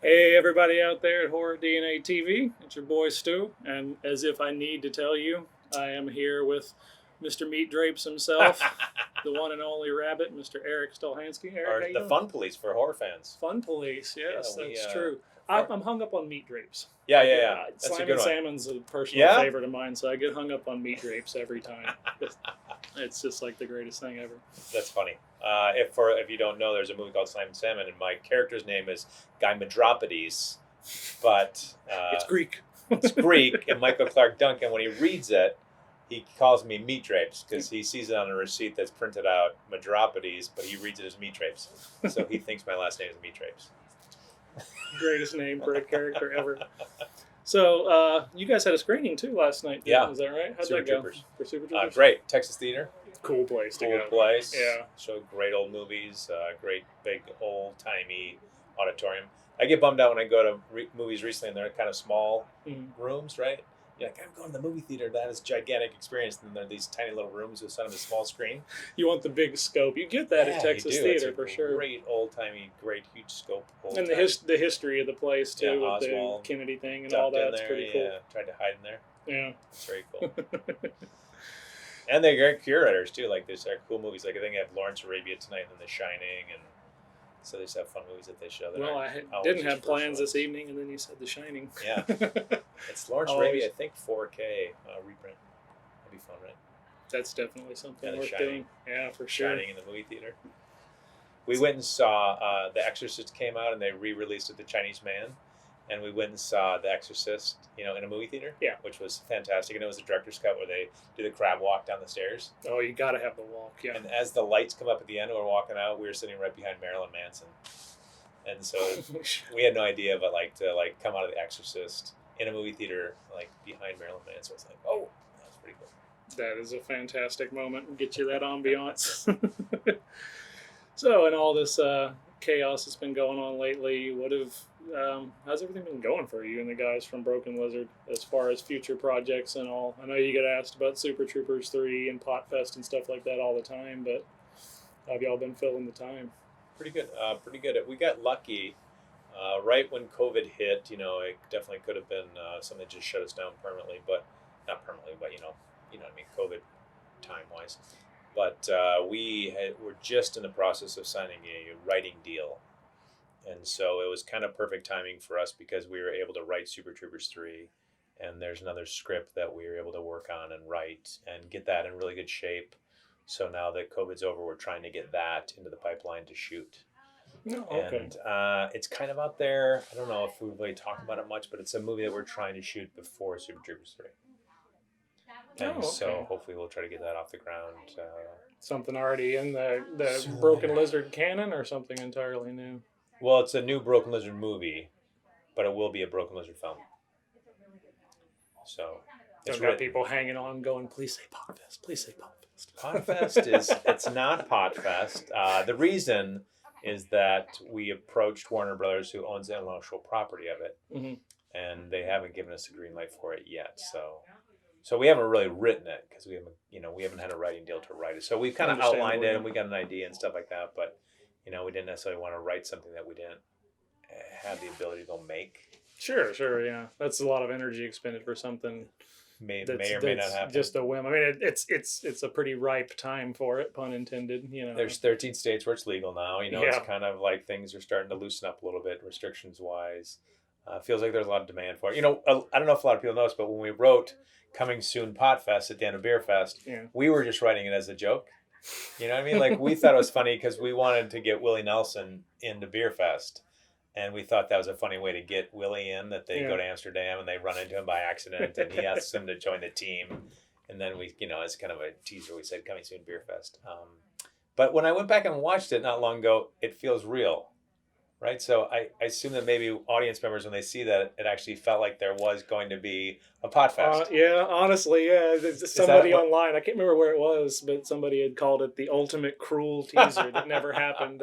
Hey, everybody out there at Horror DNA TV, it's your boy Stu, and as if I need to tell you, I am here with Mr. Meat Drapes himself, the one and only rabbit, Mr. Erik Stolhanske. Eric, Or the Fun Police for horror fans. Fun Police, yes, Yeah, that's true. I'm hung up on Meat Drapes. Yeah. That's Slime a good and one. Salmon's a personal favorite of mine, so I get hung up on Meat Drapes every time. It's just like the greatest thing ever. That's funny. If you don't know, there's a movie called Slime and Salmon, and my character's name is Guy Madropides, but it's Greek. It's Greek, and Michael Clark Duncan, when he reads it, he calls me Meat Drapes because he sees it on a receipt that's printed out Madropides, but he reads it as Meat Drapes, so he thinks my last name is Meat Drapes. Greatest name for a character ever. So, you guys had a screening too last night. Yeah. Is that right? How'd Super that go? Troopers. For Super Troopers? Great. Texas Theater. Cool place to go. Cool place. Yeah. Showed great old movies, great big old-timey auditorium. I get bummed out when I go to movies recently and they're kind of small rooms, right? You're like, I'm going to the movie theater. That is gigantic experience. And then there are these tiny little rooms with some of a small screen. You want the big scope. You get that at Texas Theater for sure. Great old-timey, great huge scope. And the history of the place too, with Oswald, the Kennedy thing and all that. It's pretty cool. Yeah, tried to hide in there. Yeah. It's very cool. And they're great curators too. Like there's cool movies. Like I think they have Lawrence Arabia tonight and then The Shining, and so they just have fun movies that they show. Well, I didn't have plans this evening, and then you said The Shining. Yeah, it's Lawrence Arabia. I think 4K reprint. That'd be fun, right? That's definitely something worth doing. Yeah, for sure. Shining in the movie theater. We went and saw The Exorcist came out, and they re-released it, The Chinese Man. And we went and saw The Exorcist, in a movie theater. Yeah. Which was fantastic. And it was a director's cut where they do the crab walk down the stairs. Oh, you got to have the walk, yeah. And as the lights come up at the end and we're walking out, we were sitting right behind Marilyn Manson. And so we had no idea, but to come out of The Exorcist in a movie theater, behind Marilyn Manson, was like, oh, that was pretty cool. That is a fantastic moment. Get you that ambiance. So, in all this chaos that's been going on lately, how's everything been going for you and the guys from Broken Lizard as far as future projects and all? I know you get asked about Super Troopers 3 and Potfest and stuff like that all the time, but have y'all been filling the time? Pretty good. We got lucky right when COVID hit. It definitely could have been something that just shut us down permanently, but not permanently, but you know what I mean, COVID time-wise. But we're just in the process of signing a writing deal. And so it was kind of perfect timing for us because we were able to write Super Troopers 3. And there's another script that we were able to work on and write and get that in really good shape. So now that COVID's over, we're trying to get that into the pipeline to shoot. Oh, okay. And it's kind of out there. I don't know if we really talk about it much, but it's a movie that we're trying to shoot before Super Troopers 3. And so hopefully we'll try to get that off the ground. Something already in the Broken Lizard canon or something entirely new? Well, it's a new Broken Lizard movie, but it will be a Broken Lizard film. So it's got people hanging on going, please say Potfest, please say Potfest. Potfest it's not Potfest. The reason is that we approached Warner Brothers, who owns the intellectual property of it, and they haven't given us a green light for it yet. So we haven't really written it because we haven't had a writing deal to write it. So we've kind of outlined it and we got an idea and stuff like that, but we didn't necessarily want to write something that we didn't have the ability to go make. Sure, yeah. That's a lot of energy expended for something may or may not happen. Just a whim. I mean, it's a pretty ripe time for it, pun intended. There's 13 states where it's legal now. It's kind of like things are starting to loosen up a little bit, restrictions wise. Feels like there's a lot of demand for it. I don't know if a lot of people know this, but when we wrote Coming Soon Potfest at the end of Beer Fest, we were just writing it as a joke. You know what I mean? We thought it was funny because we wanted to get Willie Nelson into Beer Fest. And we thought that was a funny way to get Willie in, that they go to Amsterdam and they run into him by accident and he asks him to join the team. And then we, as kind of a teaser, we said Coming Soon Beer Fest. But when I went back and watched it not long ago, it feels real. Right, so I assume that maybe audience members, when they see that, it actually felt like there was going to be a Potfest. Yeah, honestly, yeah. Somebody online, I can't remember where it was, but somebody had called it the ultimate cruel teaser that never happened.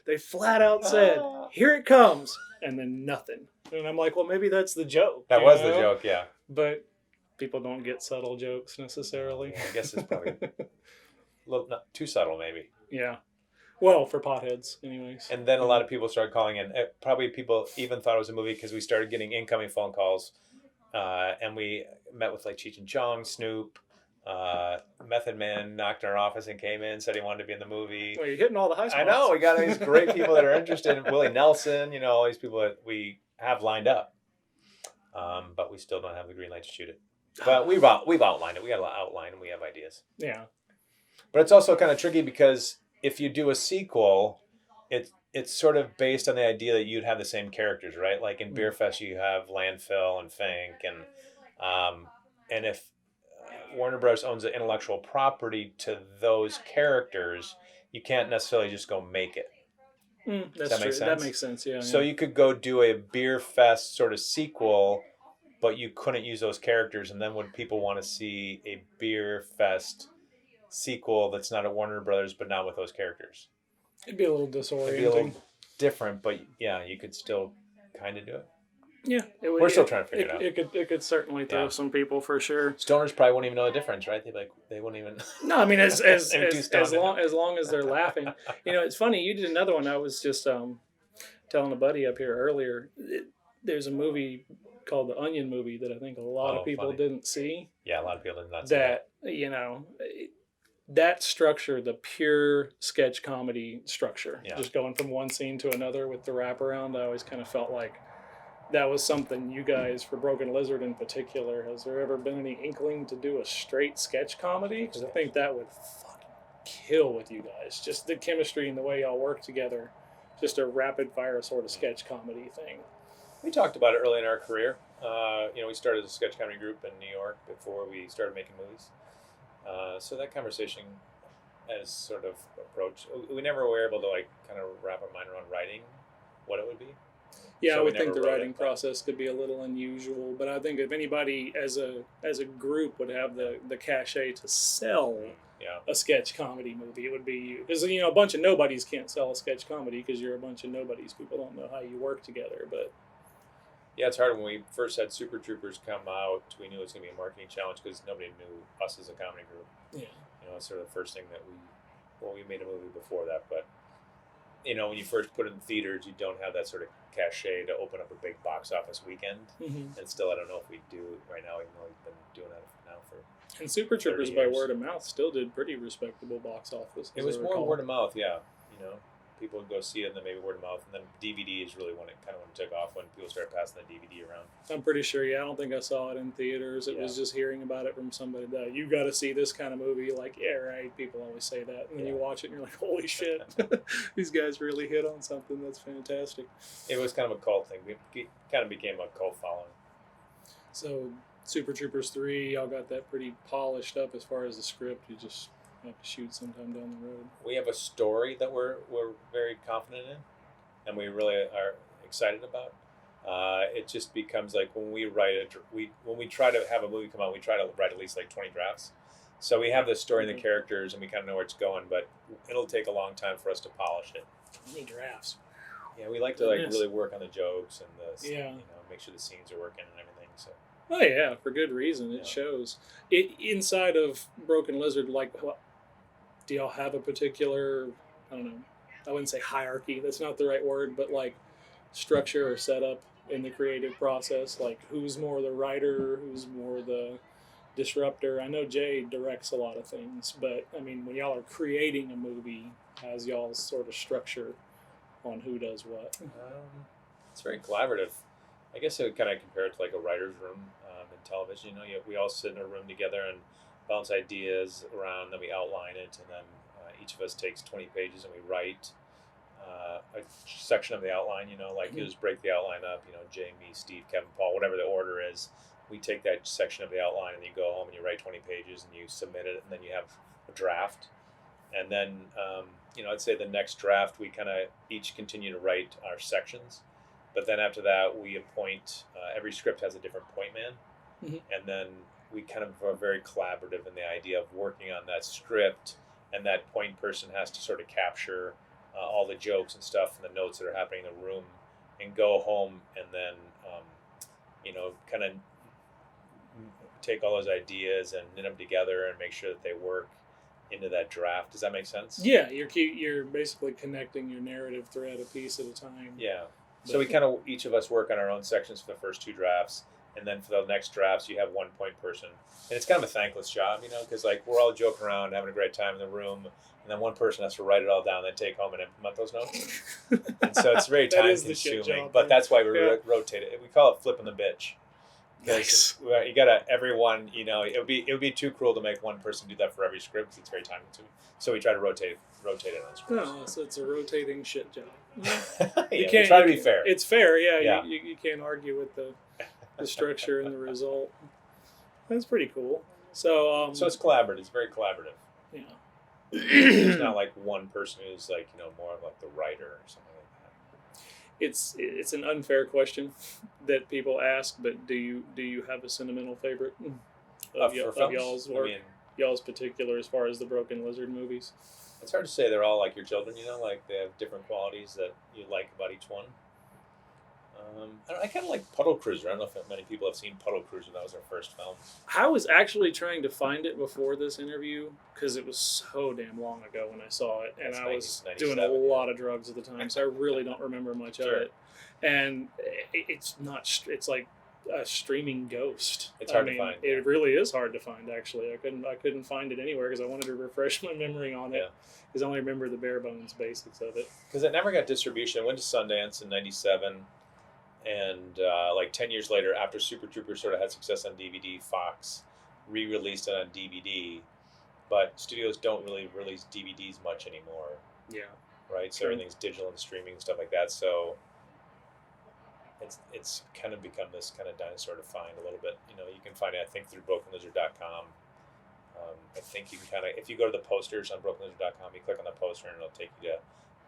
They flat out said, "Here it comes," and then nothing. And I'm like, well, maybe that's the joke. That was the joke, yeah. But people don't get subtle jokes necessarily. Yeah, I guess it's probably a little not too subtle, maybe. Yeah. Well, for potheads, anyways. And then a lot of people started calling in. Probably people even thought it was a movie because we started getting incoming phone calls. And we met with like Cheech and Chong, Snoop, Method Man knocked in our office and came in, said he wanted to be in the movie. Well, you're hitting all the high spots. I know. We got these great people that are interested in Willie Nelson, all these people that we have lined up. But we still don't have the green light to shoot it. But we've outlined it. We got a lot outlined and we have ideas. Yeah. But it's also kind of tricky because if you do a sequel, it's sort of based on the idea that you'd have the same characters, right? Like in Beer Fest, you have Landfill and Fink, and if Warner Bros. Owns the intellectual property to those characters, you can't necessarily just go make it. That's true. That makes sense. Yeah. So you could go do a Beer Fest sort of sequel, but you couldn't use those characters, and then would people want to see a Beer Fest sequel that's not at Warner Brothers, but not with those characters? It'd be a little disorienting. It'd be a little different, but yeah, you could still kind of do it. Yeah, we're still trying to figure it out. It could certainly throw some people for sure. Stoners probably wouldn't even know the difference, right? They wouldn't even. No, I mean as long as they're laughing. It's funny. You did another one. I was just telling a buddy up here earlier. There's a movie called The Onion Movie that I think a lot of people didn't see. Yeah, a lot of people did not see that. That structure, the pure sketch comedy structure, just going from one scene to another with the wraparound, I always kind of felt like that was something you guys, for Broken Lizard in particular, has there ever been any inkling to do a straight sketch comedy? Because I think that would fucking kill with you guys. Just the chemistry and the way y'all work together. Just a rapid fire sort of sketch comedy thing. We talked about it early in our career. We started a sketch comedy group in New York before we started making movies. So that conversation as sort of approach, we never were able to kind of wrap our mind around writing what it would be. Yeah, so I would think the writing process could be a little unusual, but I think if anybody as a group would have the cachet to sell a sketch comedy movie, it would be you. Because a bunch of nobodies can't sell a sketch comedy because you're a bunch of nobodies. People don't know how you work together, but. Yeah, it's hard. When we first had Super Troopers come out, we knew it was going to be a marketing challenge because nobody knew us as a comedy group. Yeah. It's sort of the first thing that we made a movie before that, but when you first put it in theaters, you don't have that sort of cachet to open up a big box office weekend. Mm-hmm. And still, I don't know if we do right now, even though we've been doing that now for. And Super Troopers by word of mouth still did pretty respectable box office. It was more word of mouth, yeah. People would go see it, and then maybe word of mouth, and then DVD is really when it took off, when people started passing the DVD around. I'm pretty sure. Yeah, I don't think I saw it in theaters. It was just hearing about it from somebody that you got to see this kind of movie. Like, yeah, right. People always say that, and then you watch it, and you're like, holy shit, these guys really hit on something. That's fantastic. It was kind of a cult thing. It kind of became a cult following. So, Super Troopers 3, y'all got that pretty polished up as far as the script. You just have to shoot sometime down the road. We have a story that we're very confident in, and we really are excited about. It just becomes like when we write when we try to have a movie come out, we try to write at least 20 drafts. So we have the story and the characters, and we kind of know where it's going, but it'll take a long time for us to polish it. 20 drafts. Yeah, we like to really work on the jokes and make sure the scenes are working and everything. So. Oh yeah, for good reason. It shows. Inside of Broken Lizard, do y'all have a particular, I don't know, I wouldn't say hierarchy, that's not the right word, but structure or setup in the creative process? Like, who's more the writer, who's more the disruptor? I know Jay directs a lot of things, but I mean, when y'all are creating a movie, how's y'all's sort of structure on who does what? It's very collaborative. I guess I would kind of compare it to a writer's room in television. We all sit in a room together and bounce ideas around, then we outline it, and then each of us takes 20 pages and we write a section of the outline. You just break the outline up. Jay, me, Steve, Kevin, Paul, whatever the order is. We take that section of the outline and you go home and you write 20 pages and you submit it, and then you have a draft. And then I'd say the next draft we kind of each continue to write our sections. But then after that, we appoint, every script has a different point man. Mm-hmm. And then we kind of are very collaborative in the idea of working on that script, and that point person has to sort of capture all the jokes and stuff and the notes that are happening in the room, and go home and then, kind of take all those ideas and knit them together and make sure that they work into that draft. Does that make sense? Yeah, you're basically connecting your narrative thread a piece at a time. Yeah. So we kind of, each of us work on our own sections for the first 2 drafts, and then for the next drafts, you have 1 point person. And it's kind of a thankless job, because like we're all joking around, having a great time in the room, and then one person has to write it all down, then take home and implement those notes. And so it's very time consuming, but that's why we rotate it. We call it flipping the bitch. Because you gotta, everyone, it would be too cruel to make one person do that for every script, because it's very time consuming. So we try to rotate it on scripts. No, so it's a rotating shit job. We try to be fair. It's fair, yeah. You can't argue with the structure and the result. That's pretty cool. So so it's collaborative. It's very collaborative. Yeah. There's not like one person who's like, more like the writer or something like that. It's an unfair question that people ask, but do you have a sentimental favorite of y'all's work? Y'all's particular as far as the Broken Lizard movies? It's hard to say. They're all like your children, like they have different qualities that you like about each one. I kind of like Puddle Cruiser. I don't know if many people have seen Puddle Cruiser. That was our first film. I was actually trying to find it before this interview because it was so damn long ago when I saw it, and I was doing a lot of drugs at the time, so I really don't remember much of it. And it's like a streaming ghost. It's hard to find. It really is hard to find. Actually, I couldn't find it anywhere because I wanted to refresh my memory on it. Because I only remember the bare bones basics of it. Because it never got distribution. I went to Sundance in '97. And like 10 years later, after Super Troopers sort of had success on DVD, Fox re-released it on DVD. But studios don't really release DVDs much anymore. Yeah. Right? So everything's digital and streaming and stuff like that. So it's kind of become this kind of dinosaur to find a little bit. You can find it, I think, through BrokenLizard.com. I think you can kind of, if you go to the posters on BrokenLizard.com, you click on the poster and it'll take you to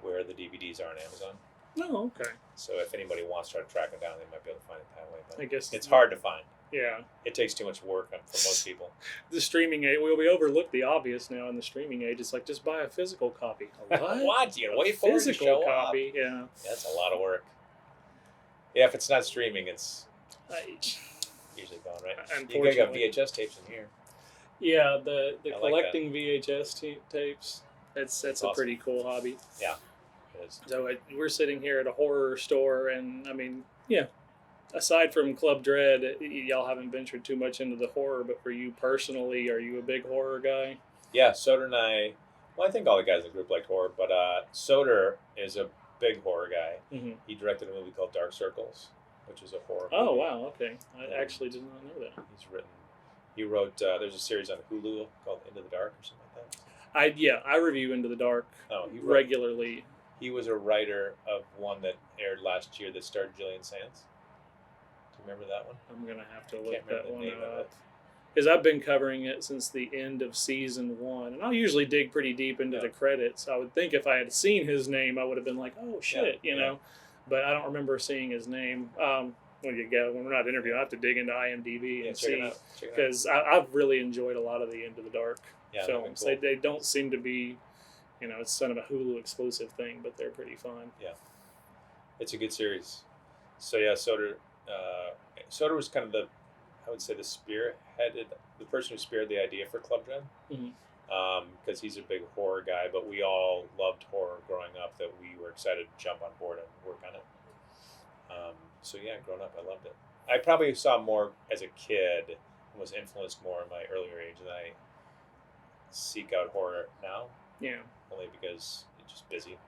where the DVDs are on Amazon. Oh, okay. So if anybody wants to try to track it down, they might be able to find it that way. But I guess it's hard to find. Yeah. It takes too much work for most people. The streaming age, we overlook the obvious now in the streaming age. It's like, just buy a physical copy. What? You wait for it to show copy, up. Yeah. That's a lot of work. Yeah, if it's not streaming, it's usually gone, right? You got VHS tapes in here. Yeah, the collecting VHS tapes, that's awesome. A pretty cool hobby. Yeah. So we're sitting here at a horror store, and aside from Club Dread, y'all haven't ventured too much into the horror, but for you personally, are you a big horror guy? Yeah, Soder and I think all the guys in the group like horror, but Soder is a big horror guy. Mm-hmm. He directed a movie called Dark Circles, which is a horror movie. Oh, wow, okay. I actually did not know that. He wrote, there's a series on Hulu called Into the Dark or something like that. I review Into the Dark regularly. He was a writer of one that aired last year that starred Gillian Sands. Do you remember that one? I'm going to have to look that one up. Because I've been covering it since the end of season 1. And I'll usually dig pretty deep into the credits. I would think if I had seen his name, I would have been like, oh, shit, you know. But I don't remember seeing his name. When we're not interviewing, I have to dig into IMDb and see. Because I've really enjoyed a lot of the Into the Dark films. Cool. They don't seem to be... it's kind of a Hulu exclusive thing, but they're pretty fun. Yeah. It's a good series. So, yeah, Soder was kind of the person who spearheaded the idea for Club Dread. Mm-hmm. Because he's a big horror guy, but we all loved horror growing up that we were excited to jump on board and work on it. Growing up, I loved it. I probably saw more as a kid and was influenced more in my earlier age than I seek out horror now. Yeah. Only because it's just busy.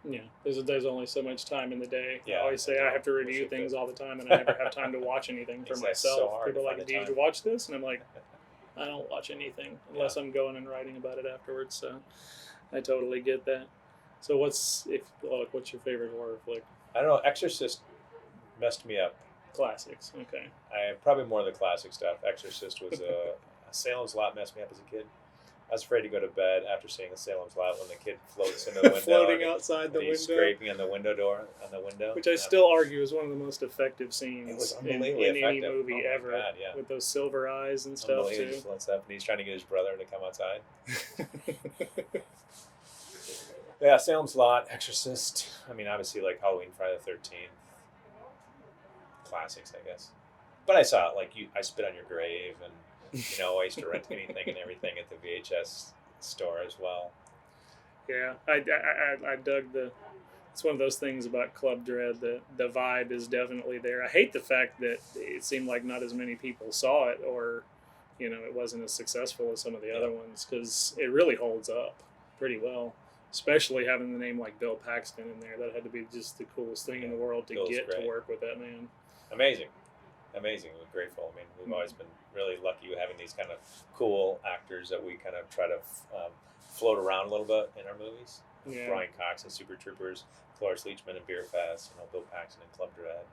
There's only so much time in the day. Yeah, I always say I have to review things all the time, and I never have time to watch anything for myself. So people are like, did you watch this? And I'm like, I don't watch anything unless I'm going and writing about it afterwards. So I totally get that. So what's your favorite horror flick? I don't know. Exorcist messed me up. Classics. Okay. Probably more of the classic stuff. Exorcist was Salem's Lot messed me up as a kid. I was afraid to go to bed after seeing the Salem's Lot when the kid floats into the window. Floating outside the window. Scraping on the window. Which I still argue is one of the most effective scenes in any movie ever. God, yeah. With those silver eyes and stuff, too. He floats up, and he's trying to get his brother to come outside. Yeah, Salem's Lot, Exorcist. I mean, obviously, like Halloween, Friday the 13th. Classics, I guess. But I saw it, like I spit on your grave, and I used to rent anything and everything at the VHS store as well. Yeah, I dug the. It's one of those things about Club Dread. The vibe is definitely there. I hate the fact that it seemed like not as many people saw it, or it wasn't as successful as some of the other ones, because it really holds up pretty well. Especially having the name like Bill Paxton in there. That had to be just the coolest thing in the world to get to work with that man. Amazing. We're grateful. I mean, we've always been really lucky having these kind of cool actors that we kind of try to float around a little bit in our movies. Yeah. Brian Cox and Super Troopers, Cloris Leachman and Beer Fest, Bill Paxton and Club Dread.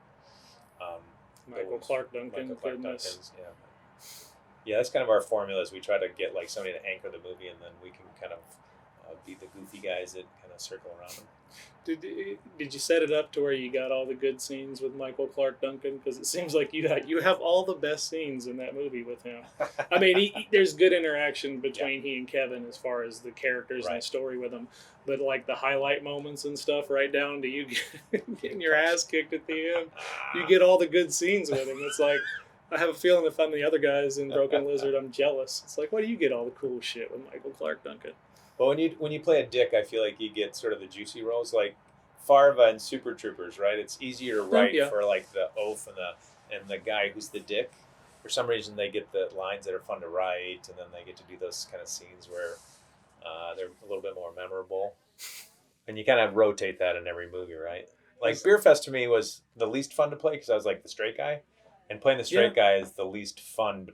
Michael Clark Duncan. Yeah, that's kind of our formula. Is we try to get like somebody to anchor the movie, and then we can kind of be the goofy guys that kind of circle around them. Did you set it up to where you got all the good scenes with Michael Clark Duncan? Because it seems like you have all the best scenes in that movie with him. I mean, there's good interaction between he and Kevin as far as the characters and the story with them. But like the highlight moments and stuff, right down to you getting your ass kicked at the end, you get all the good scenes with him. It's like, I have a feeling if I'm the other guys in Broken Lizard, I'm jealous. It's like, why do you get all the cool shit with Michael Clark Duncan? Well, when you play a dick, I feel like you get sort of the juicy roles, like Farva and Super Troopers, right? It's easier to write for like the oaf and the guy who's the dick. For some reason, they get the lines that are fun to write, and then they get to do those kind of scenes where they're a little bit more memorable. And you kind of rotate that in every movie, right? Like Beer Fest to me was the least fun to play because I was like the straight guy, and playing the straight guy is the least fun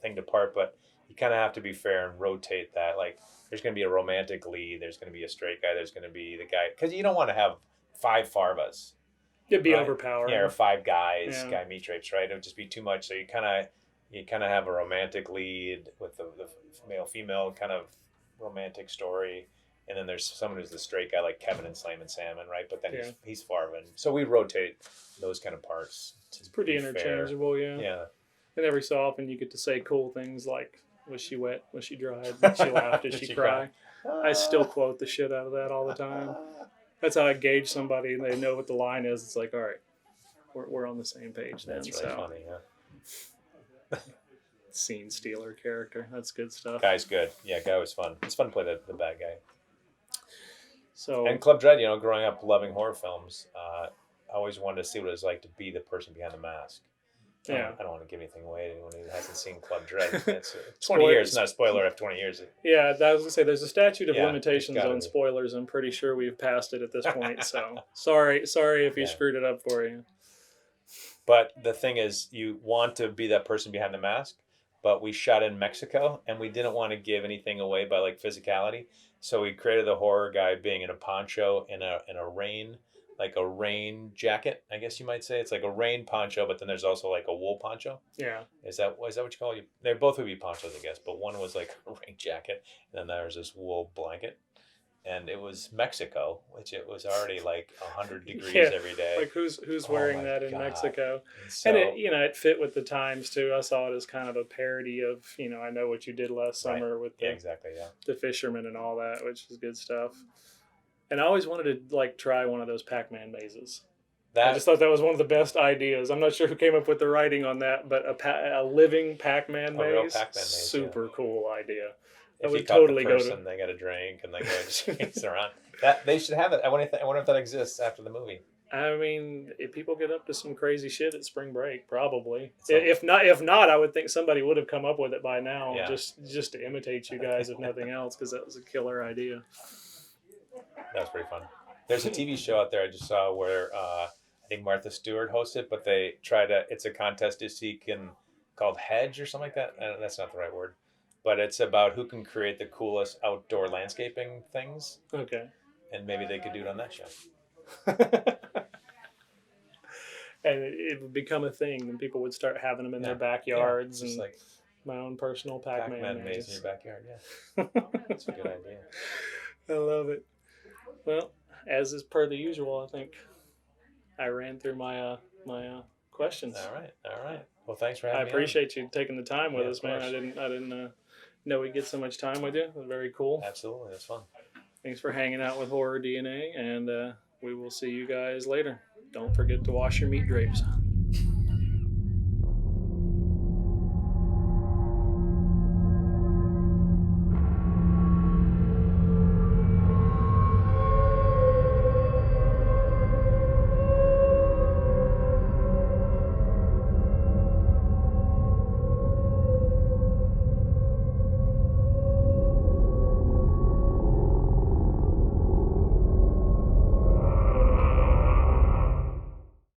thing to part. But you kind of have to be fair and rotate that, like. There's going to be a romantic lead. There's going to be a straight guy. There's going to be the guy. Because you don't want to have 5 Farvas. It'd be overpowering. Yeah, or 5 guys, guy meat drapes, right? It would just be too much. So you kind of have a romantic lead with the male-female kind of romantic story. And then there's someone who's the straight guy like Kevin in Slam and Salmon, right? But then he's Farva. So we rotate those kind of parts. It's pretty interchangeable, Yeah. And every so often you get to say cool things like, was she wet? Was she dry? Did she laugh? Did she cry? I still quote the shit out of that all the time. That's how I gauge somebody, and they know what the line is. It's like, all right, we're on the same page then. That's really funny, yeah. Scene stealer character. That's good stuff. Guy's good. Yeah, Guy was fun. It's fun to play the bad guy. And Club Dread, growing up loving horror films, I always wanted to see what it was like to be the person behind the mask. I don't want to give anything away to anyone who hasn't seen Club Dread. It's 20 years, not a spoiler after 20 years. Yeah, I was going to say, there's a statute of limitations on spoilers. I'm pretty sure we've passed it at this point. So sorry if you screwed it up for you. But the thing is, you want to be that person behind the mask, but we shot in Mexico, and we didn't want to give anything away by like physicality. So we created the horror guy being in a poncho in a rain. Like a rain jacket, I guess you might say. It's like a rain poncho, but then there's also like a wool poncho. Yeah. Is that what you call it? They both would be ponchos, I guess, but one was like a rain jacket, and then there was this wool blanket. And it was Mexico, which it was already like 100 degrees every day. Like who's wearing that in Mexico? And it it fit with the times too. I saw it as kind of a parody of, I Know What You Did Last Summer with the fishermen and all that, which is good stuff. And I always wanted to try one of those Pac-Man mazes. I just thought that was one of the best ideas. I'm not sure who came up with the writing on that, but a living Pac-Man maze, real Pac-Man maze, super cool idea. If you totally the person, they got a drink and they go just chase around. They should have it. I wonder if that exists after the movie. I mean, if people get up to some crazy shit at spring break, probably. If not, I would think somebody would have come up with it by now, just to imitate you guys, if nothing else, because that was a killer idea. That was pretty fun. There's a TV show out there I just saw where I think Martha Stewart hosts it, but they it's a contest to see called Hedge or something like that. That's not the right word. But it's about who can create the coolest outdoor landscaping things. Okay. And maybe they could do it on that show. And it would become a thing, and people would start having them in their backyards, and like my own personal Pac-Man maze in your backyard. Yeah, that's a good idea. I love it. Well, as is per the usual, I think I ran through my questions. All right. Well, thanks for having me. I appreciate you taking the time with us, man. I didn't know we'd get so much time with you. It was very cool. Absolutely, that's fun. Thanks for hanging out with Horror DNA, and we will see you guys later. Don't forget to wash your meat drapes.